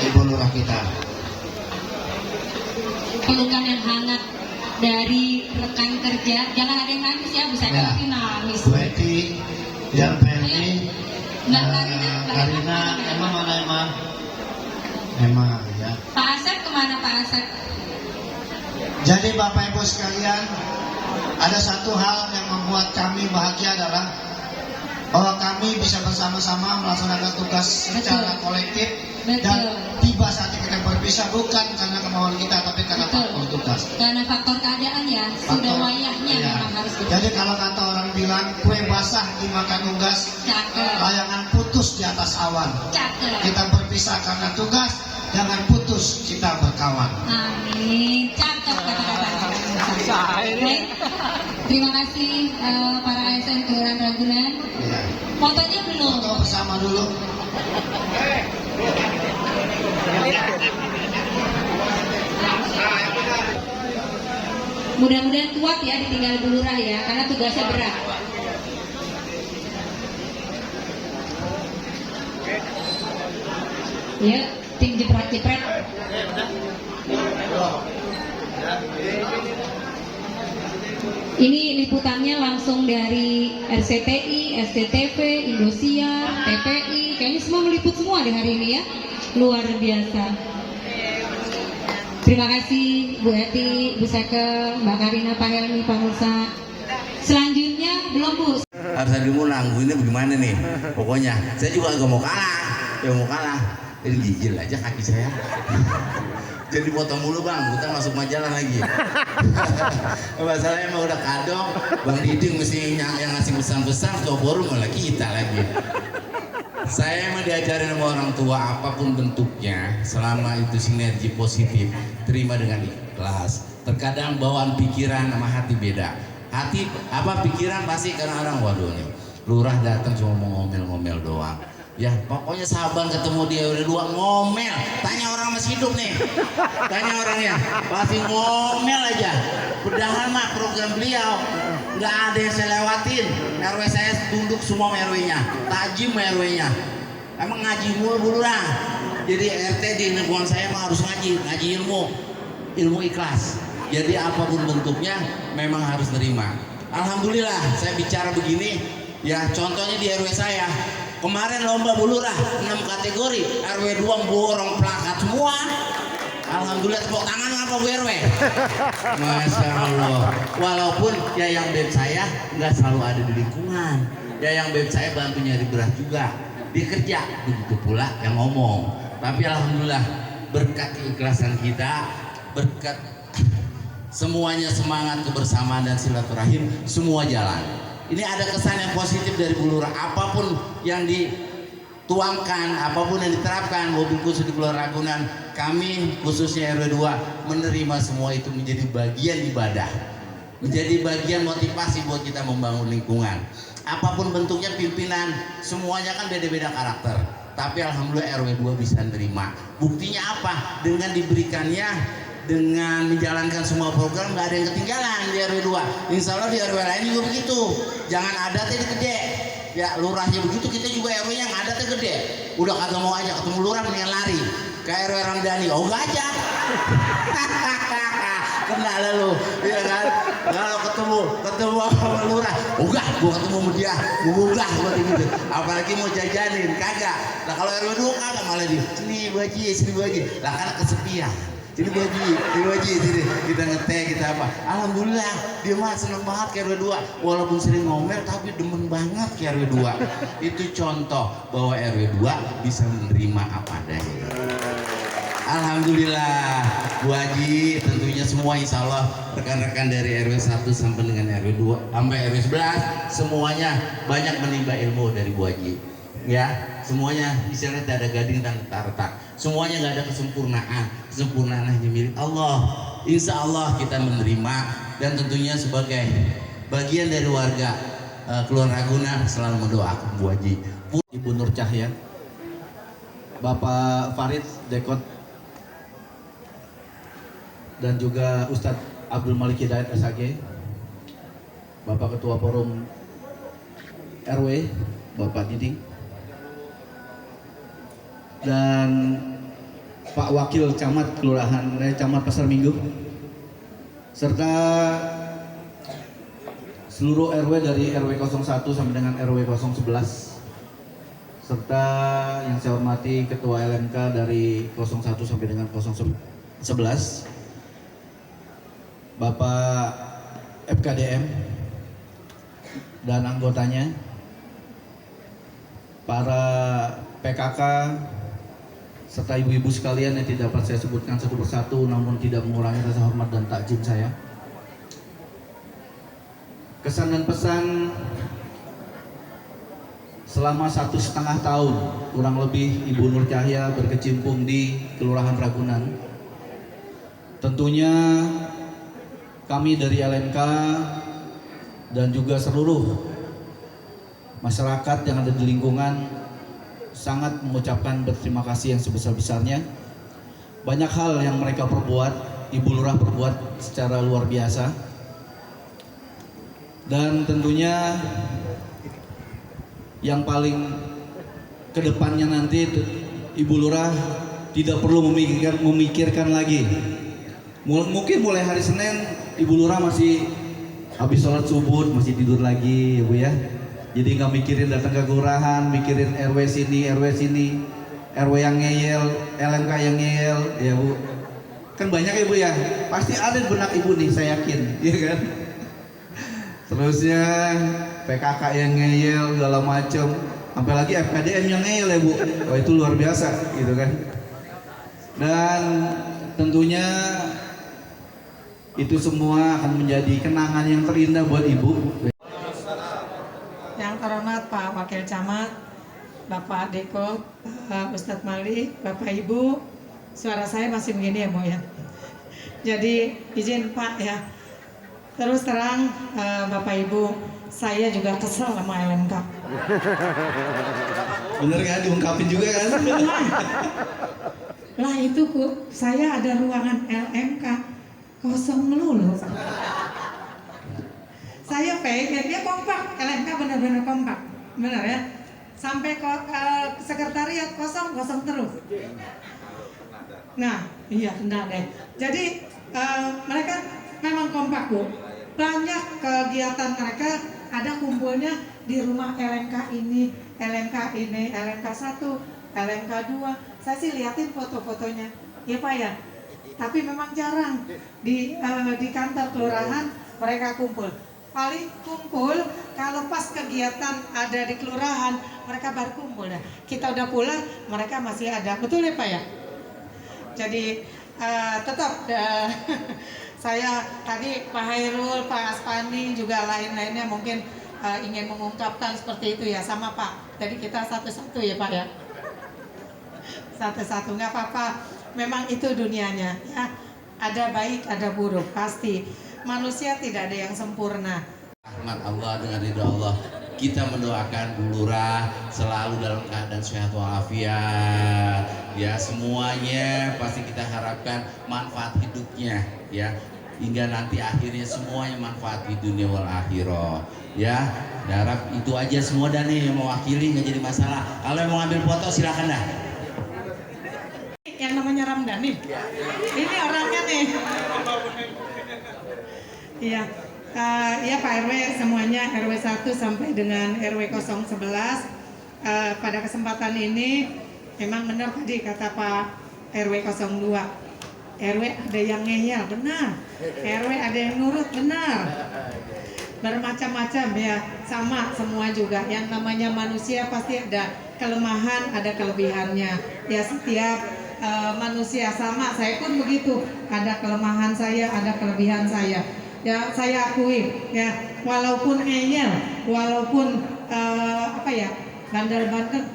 Ibu Lurah kita. Pelukan yang hangat dari rekan kerja. Jangan ada yang nangis ya, Bu Seka nanti nangis. Bu Eti, yang Penny, Karina, Emma mana Emma? Emma ya. Pak Asep kemana Pak Asep? Jadi Bapak Ibu sekalian, ada satu hal yang membuat kami bahagia adalah bahwa kami bisa bersama-sama melaksanakan tugas secara kolektif. Dan tiba saatnya kita berpisah bukan karena kemauan kita, tapi karena faktor tugas. Karena faktor keadaan ya, sudah wayahnya ya. memang harus betul. Jadi kalau kata orang bilang kue basah dimakan unggas, layangan putus di atas awan. Kita berpisah karena tugas, jangan putus kita berkawan. Amin. Cakep kata-kata. Terima kasih para ASN Kelurahan Ragunan. Ya. Fotonya belum? Foto bersama dulu. Mudah-mudahan kuat ya ditinggal Bu Lurah ya, karena tugasnya berat. Ya, tim jepret-jepret. Ini liputannya langsung dari RCTI, SCTV, Indosiar, TPI. Kayaknya semua meliput semua di hari ini ya. Luar biasa. Terima kasih Bu Eti, Bu Seke, Mbak Karina, Pak Helmi, Pak Musa. Selanjutnya belum Bu. Harus ada menang, ini bagaimana nih? Pokoknya saya juga gak mau kalah, mau kalah. Ini gigil aja kaki saya. Jadi potong mulu bang, kita masuk majalah lagi. Masalahnya emang udah kadok, Bang Diding mesti yang ngasih pesan-pesan, ketua forum malah kita lagi. Saya emang diajarin sama orang tua apapun bentuknya, selama itu sinergi positif, terima dengan ikhlas. Terkadang bawaan pikiran sama hati beda. Hati apa pikiran pasti karena orang waduh nih, lurah datang cuma mau ngomel-ngomel doang. Ya pokoknya sahabat ketemu dia udah dua ngomel, tanya orang masih hidup nih, tanya orangnya pasti ngomel aja. Padahal mah program beliau nggak ada yang saya lewatin. RW saya tunduk semua RW-nya, tajim RW-nya. Emang ngaji mulu Bu Lurah. Jadi RT di lingkungan saya emang harus ngaji ilmu ikhlas. Jadi apapun bentuknya memang harus terima. Alhamdulillah saya bicara begini, ya contohnya di RW saya. Kemarin lomba Bu Lurah 6 kategori, RW 2 borong plakat semua. Alhamdulillah, tepuk tangan apa Bu RW? Masya Allah. Walaupun ya yang beb saya nggak selalu ada di lingkungan, ya yang beb saya bantu nyari beras juga, dia kerja, begitu pula yang ngomong. Tapi alhamdulillah berkat keikhlasan kita, berkat semuanya semangat kebersamaan dan silaturahim, semua jalan. Ini ada kesan yang positif dari Bu Lurah. Apapun yang dituangkan, apapun yang diterapkan, mobil khusus di Kelurahan Ragunan, kami khususnya RW 2 menerima semua itu menjadi bagian ibadah, menjadi bagian motivasi buat kita membangun lingkungan. Apapun bentuknya pimpinan, semuanya kan beda-beda karakter. Tapi alhamdulillah RW 2 bisa nerima. Buktinya apa? Dengan diberikannya, dengan menjalankan semua program nggak ada yang ketinggalan di RW 2. Insya Allah di RW lain juga begitu. Jangan adatnya gede. Ya lurahnya begitu, kita juga RW-nya nggak adatnya gede. Udah kagak mau aja ketemu lurah mendingan lari ke RW Ramdhani. Oh nggak aja. Kena lalu, ya kan? Kalau ketemu sama lurah, enggak, gua ketemu sama dia, enggak, gua gitu. Apalagi mau jajanin, kagak. Nah kalau RW 2 kagak, malah dia, sini Bu Haji. Lah kan kesepian. Sini Bu Haji, sini kita ngeteh, kita apa. Alhamdulillah, dia mah seneng banget ke RW 2. Walaupun sering ngomel, tapi demen banget ke RW 2. Itu contoh bahwa RW 2 bisa menerima apa adanya. Alhamdulillah Bu Haji, tentunya semua insya Allah rekan-rekan dari RW 1 sampai dengan RW 2 sampai RW 11 semuanya banyak menimba ilmu dari Bu Haji. Ya, semuanya istilahnya tidak ada gading dan retak-retak. Semuanya nggak ada kesempurnaan hanya milik Allah. Insya Allah kita menerima dan tentunya sebagai bagian dari warga Kelurahan Ragunan selalu mendoakan Bu Haji. Ibu Nur Cahya, Bapak Farid Dekot, dan juga Ustadz Abdul Malik Hidayat SAG, Bapak Ketua Forum RW, Bapak Diding, dan Pak Wakil Camat Camat Pasar Minggu, serta seluruh RW dari RW 01 sampai dengan RW 011, serta yang saya hormati Ketua LMK dari 01 sampai dengan 011, Bapak FKDM dan anggotanya, para PKK, serta ibu-ibu sekalian yang tidak dapat saya sebutkan satu persatu, namun tidak mengurangi rasa hormat dan takjub saya. Kesan dan pesan selama 1,5 tahun kurang lebih Ibu Nur Cahya berkecimpung di Kelurahan Ragunan. Tentunya kami dari LMK dan juga seluruh masyarakat yang ada di lingkungan sangat mengucapkan berterima kasih yang sebesar-besarnya. Banyak hal yang mereka perbuat, Ibu Lurah perbuat secara luar biasa. Dan tentunya yang paling kedepannya nanti Ibu Lurah tidak perlu memikirkan lagi. Mungkin mulai hari Senin Ibu Lurah masih habis sholat subuh masih tidur lagi, ya Bu ya. Jadi nggak mikirin datang ke kelurahan, mikirin RW sini, RW yang ngeyel, LMK yang ngeyel, ya Bu. Kan banyak ya Bu ya. Pasti ada di benak Ibu nih, saya yakin, ya kan? Terusnya PKK yang ngeyel segala macem, sampai lagi FKDM yang ngeyel ya Bu. Wah itu luar biasa gitu kan. Dan tentunya itu semua akan menjadi kenangan yang terindah buat Ibu. Yang terhormat Pak Wakil Camat, Bapak Deko, Ustadz Malik, Bapak Ibu, suara saya masih begini ya Bu ya. Jadi izin Pak ya. Terus terang Bapak Ibu, saya juga kesel sama LMK. Bener kan, diungkapin juga kan? Lah itu saya ada ruangan LMK kosong melulu. Saya pengen dia kompak, LMK benar-benar kompak, benar ya. Sampai sekretariat kosong terus. Nah, iya benar deh. Jadi mereka memang kompak Bu. Banyak kegiatan mereka ada kumpulnya di rumah LMK ini, LMK 1, LMK 2. Saya sih liatin foto-fotonya, ya Pak ya. Tapi memang jarang di kantor kelurahan mereka kumpul. Paling kumpul kalau pas kegiatan ada di kelurahan mereka baru kumpul dah. Kita udah pulang mereka masih ada, betul ya Pak ya. Jadi tetap saya tadi Pak Hairul, Pak Aspandi juga lain-lainnya mungkin ingin mengungkapkan seperti itu ya sama Pak. Jadi kita satu-satu ya Pak ya. Satu-satu nggak apa-apa. Memang itu dunianya ya. Ada baik, ada buruk pasti. Manusia tidak ada yang sempurna. Rahmat Allah dengan ridho Allah. Kita mendoakan Bu Lurah selalu dalam keadaan sehat walafiat. Ya semuanya pasti kita harapkan manfaat hidupnya ya. Hingga nanti akhirnya semuanya manfaat di dunia wal akhirah ya. Harap itu aja semua dan nih yang mewakili nggak jadi masalah. Kalau yang mau ngambil foto silakan dah. Yang namanya Ramdhani. Ini orangnya nih. Iya. Ya Pak RW semuanya RW 1 sampai dengan RW 011 pada kesempatan ini memang benar tadi kata Pak RW 02. RW ada yang ngeyel, benar. RW ada yang nurut, benar. Bermacam-macam ya, sama semua juga. Yang namanya manusia pasti ada kelemahan, ada kelebihannya. Ya setiap manusia sama, saya pun begitu. Ada kelemahan saya, ada kelebihan saya. Ya saya akui ya, walaupun ngeyel, walaupun bandel-bandel,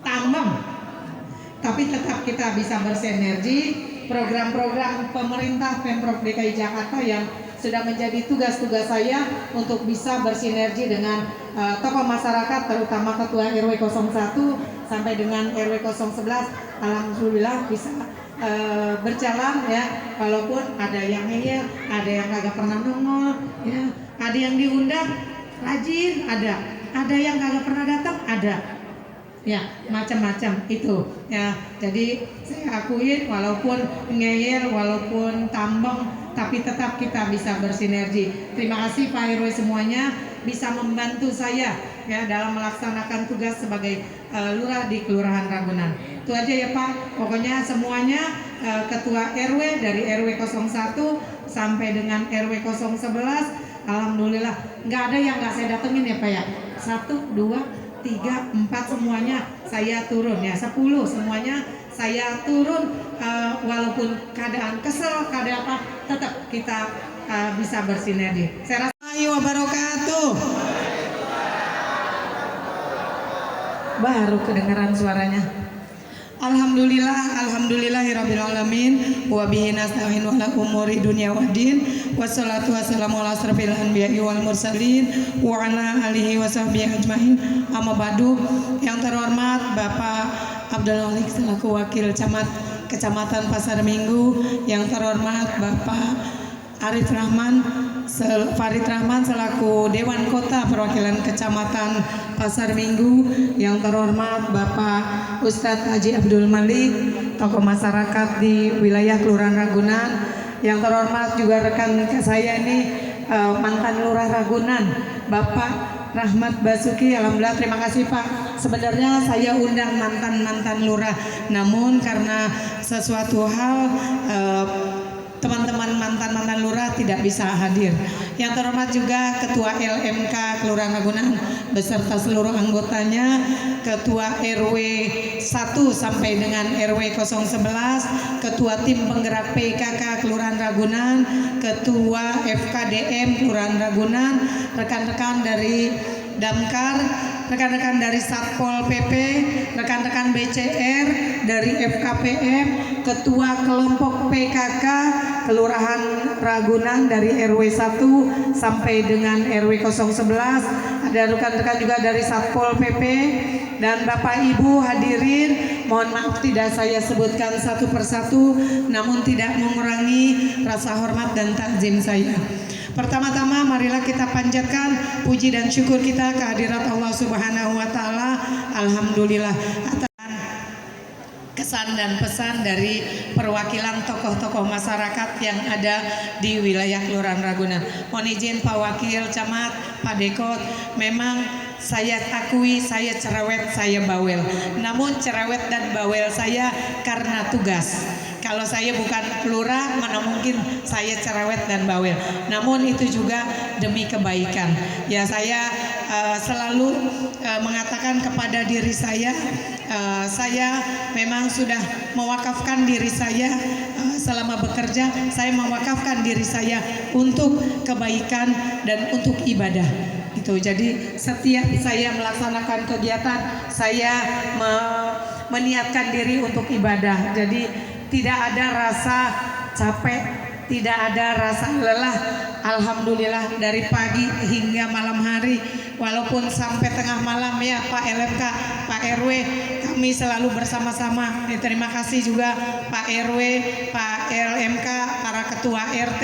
tambang, tapi tetap kita bisa bersinergi. Program-program pemerintah Pemprov DKI Jakarta yang sudah menjadi tugas-tugas saya untuk bisa bersinergi dengan tokoh masyarakat, terutama Ketua RW 01 sampai dengan RW 011, alhamdulillah bisa berjalan ya, walaupun ada yang ngeyel, ada yang kagak pernah nongol ya, ada yang diundang rajin, ada yang kagak pernah datang, ada. ya macam-macam itu ya. Jadi saya akuin walaupun ngeyel, walaupun tambang, tapi tetap kita bisa bersinergi. Terima kasih Pak RW semuanya bisa membantu saya ya dalam melaksanakan tugas sebagai lurah di Kelurahan Ragunan. Itu aja ya Pak. Pokoknya semuanya ketua RW dari RW 01 sampai dengan RW 011, alhamdulillah nggak ada yang nggak saya datengin ya Pak ya. 1, 2, 3, 4 semuanya saya turun ya, 10 semuanya saya turun, walaupun keadaan kesel, keadaan apa, tetap kita bisa bersinergi. Saya rasa wabarakatuh. Baru kedengaran suaranya. Alhamdulillahirabbil alamin wa bihi nasta'in ala umuri dunya waddin wassalatu wassalamu ala asrofil anbiya'i wal mursalin wa ala alihi wasahbihi ajmain. Amma ba'du. Yang terhormat Bapak Abdul Malik selaku Wakil Camat Kecamatan Pasar Minggu, yang terhormat Bapak Farid Rahman selaku Dewan Kota Perwakilan Kecamatan Pasar Minggu, yang terhormat Bapak Ustadz Haji Abdul Malik, tokoh masyarakat di wilayah Kelurahan Ragunan, yang terhormat juga rekan saya ini mantan Lurah Ragunan, Bapak Rahmat Basuki. Alhamdulillah, terima kasih Pak. Sebenarnya saya undang mantan Lurah, namun karena sesuatu hal teman-teman mantan lurah tidak bisa hadir. Yang terhormat juga Ketua LMK Kelurahan Ragunan beserta seluruh anggotanya, Ketua RW 1 sampai dengan RW 011, Ketua Tim Penggerak PKK Kelurahan Ragunan, Ketua FKDM Kelurahan Ragunan, rekan-rekan dari Damkar, rekan-rekan dari Satpol PP, rekan-rekan BCR dari FKPM, Ketua Kelompok PKK Kelurahan Ragunan dari RW 1 sampai dengan RW 011, ada rekan-rekan juga dari Satpol PP, dan Bapak Ibu hadirin, mohon maaf tidak saya sebutkan satu persatu, namun tidak mengurangi rasa hormat dan takzim saya. Pertama-tama marilah kita panjatkan puji dan syukur kita kehadirat Allah Subhanahu wa taala. Alhamdulillah atas kesan dan pesan dari perwakilan tokoh-tokoh masyarakat yang ada di wilayah Kelurahan Ragunan. Mohon izin Pak Wakil Camat, Pak Dekot, memang saya akui saya cerewet, saya bawel. Namun cerewet dan bawel saya karena tugas. Kalau saya bukan lurah, mana mungkin saya cerewet dan bawel. Namun itu juga demi kebaikan. Ya, saya selalu mengatakan kepada diri saya memang sudah mewakafkan diri saya selama bekerja. Saya mewakafkan diri saya untuk kebaikan dan untuk ibadah. Gitu. Jadi setiap saya melaksanakan kegiatan, saya meniatkan diri untuk ibadah. Jadi tidak ada rasa capek, tidak ada rasa lelah. Alhamdulillah dari pagi hingga malam hari, walaupun sampai tengah malam ya Pak LMK, Pak RW, kami selalu bersama-sama. Terima kasih juga Pak RW, Pak LMK, para ketua RT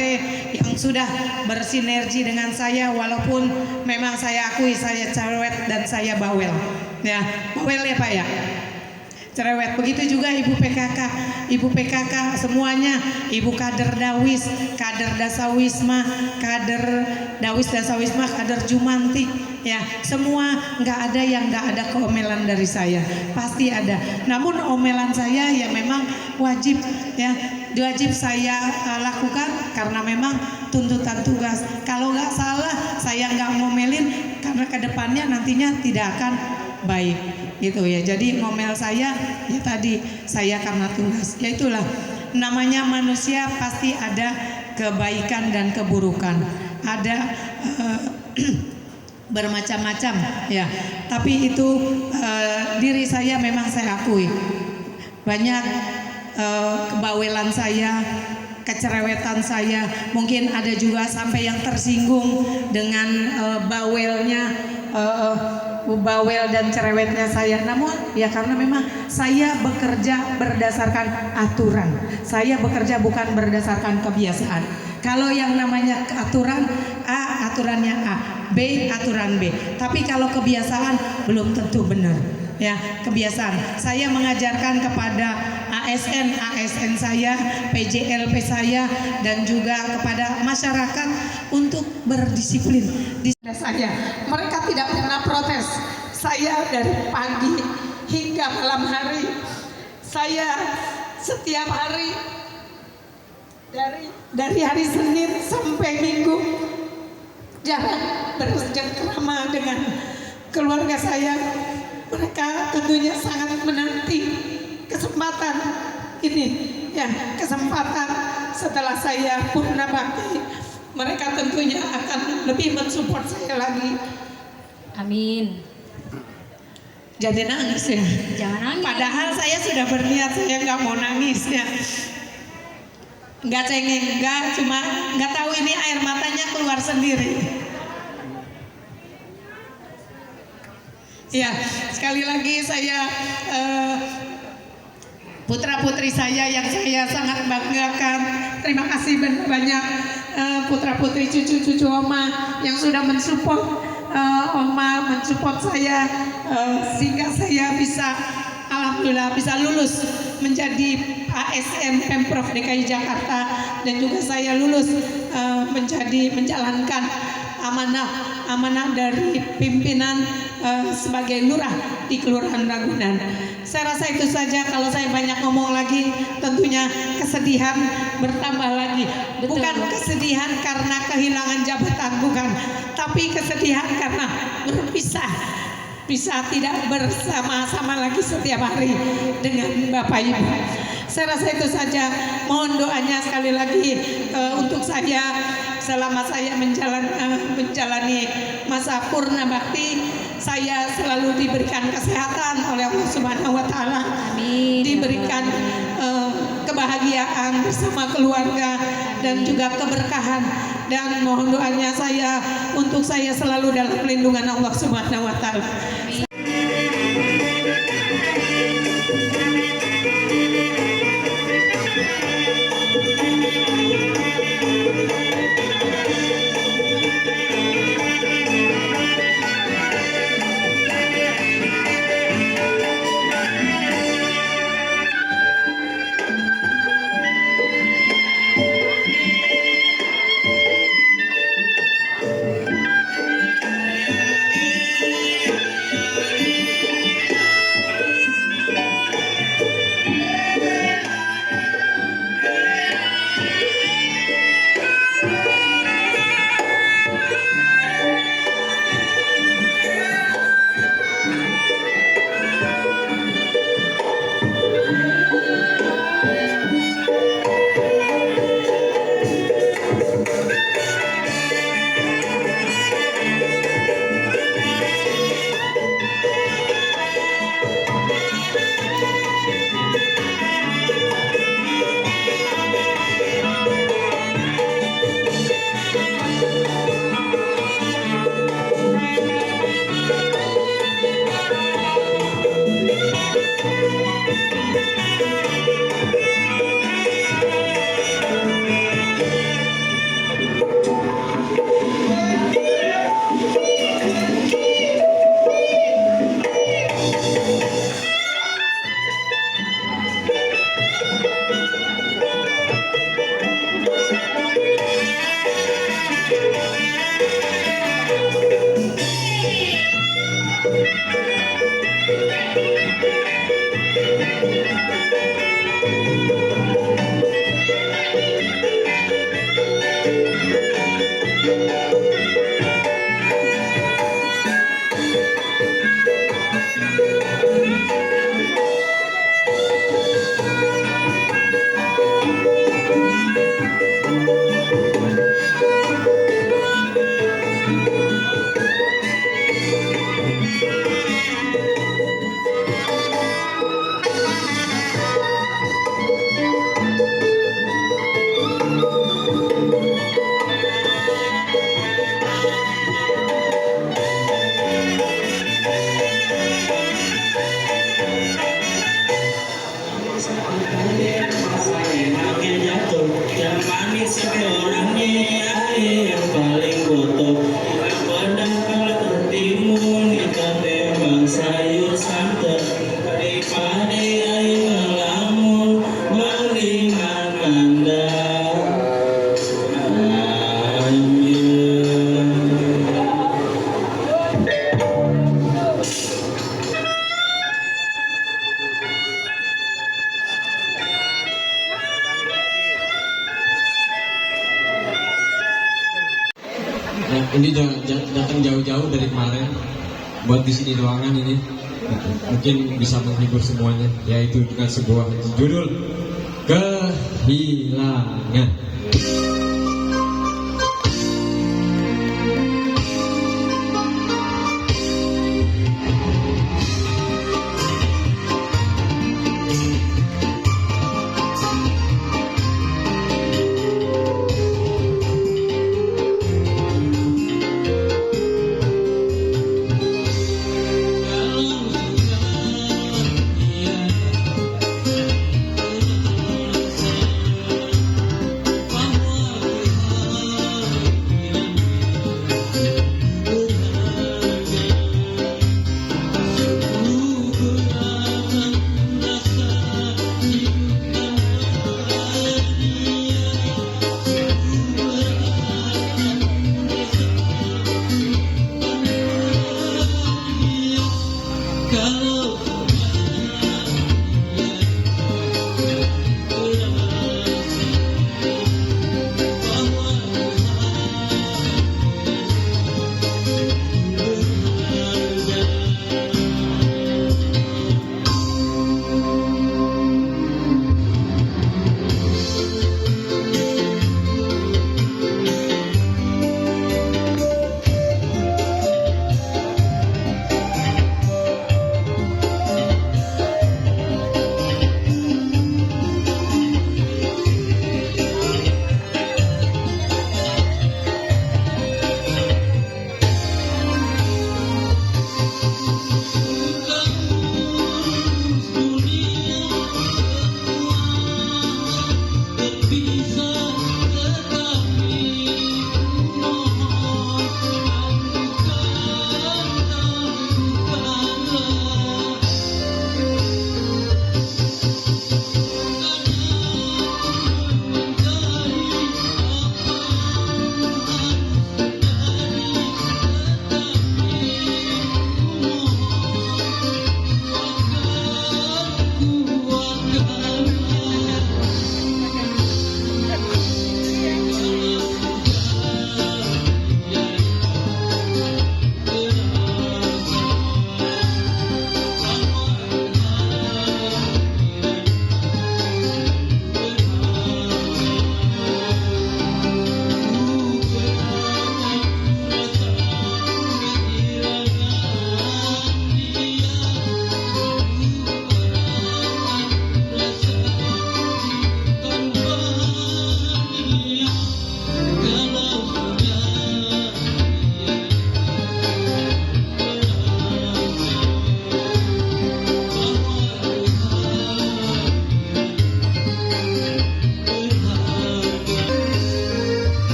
yang sudah bersinergi dengan saya, walaupun memang saya akui saya cerewet dan saya bawel. Ya, bawel ya Pak ya. Cerewet. Begitu juga Ibu PKK semuanya, Ibu kader Dawis, kader Dasawisma, kader Dawis Dasawisma, kader Jumanti, ya semua nggak ada yang nggak ada keomelan dari saya, pasti ada. Namun omelan saya ya memang wajib saya lakukan karena memang tuntutan tugas. Kalau nggak salah saya nggak ngomelin karena kedepannya nantinya tidak akan baik gitu ya. Jadi ngomel saya ya tadi saya karena tugas. Ya itulah namanya manusia, pasti ada kebaikan dan keburukan. Ada bermacam-macam ya. Tapi itu diri saya memang saya akui. Banyak kebawelan saya, kecerewetan saya, mungkin ada juga sampai yang tersinggung dengan bawel dan cerewetnya saya. Namun ya karena memang saya bekerja berdasarkan aturan. Saya bekerja bukan berdasarkan kebiasaan. Kalau yang namanya aturan A, aturannya A, B, aturan B. Tapi kalau kebiasaan belum tentu benar. ya kebiasaan. Saya mengajarkan kepada ASN saya, PJLP saya, dan juga kepada masyarakat untuk berdisiplin. Di saya, mereka tidak pernah protes. Saya dari pagi hingga malam hari, saya setiap hari dari hari Senin sampai Minggu jarang bercengkrama dengan keluarga saya. Mereka tentunya sangat menanti kesempatan ini, ya, kesempatan setelah saya purna bakti. Mereka tentunya akan lebih mensupport saya lagi. Amin. Jadi nangis ya. Jangan nangis. Padahal saya sudah berniat saya nggak mau nangis ya. Nggak cengeng, nggak, cuma nggak tahu ini air matanya keluar sendiri. Ya, sekali lagi saya putra-putri saya yang saya sangat banggakan. Terima kasih banyak putra-putri cucu-cucu Oma yang sudah mensupport Oma, mensupport saya sehingga saya bisa alhamdulillah bisa lulus menjadi ASN Pemprov DKI Jakarta, dan juga saya lulus menjalankan amanah dari pimpinan sebagai lurah di Kelurahan Ragunan. Saya rasa itu saja. Kalau saya banyak ngomong lagi, tentunya kesedihan bertambah lagi. Betul. Bukan kesedihan karena kehilangan jabatan, bukan, tapi kesedihan karena berpisah, bisa tidak bersama-sama lagi setiap hari dengan Bapak Ibu. Saya rasa itu saja. Mohon doanya sekali lagi untuk saya selama saya menjalani masa purna bakti. Saya selalu diberikan kesehatan oleh Allah Subhanahu wa taala. Amin. Diberikan kebahagiaan bersama keluarga dan juga keberkahan, dan mohon doanya saya untuk saya selalu dalam lindungan Allah Subhanahu wa taala. ini datang jauh-jauh dari kemarin buat di sini doangan ini. Mungkin bisa menghibur semuanya, yaitu dengan sebuah judul Kehilangan.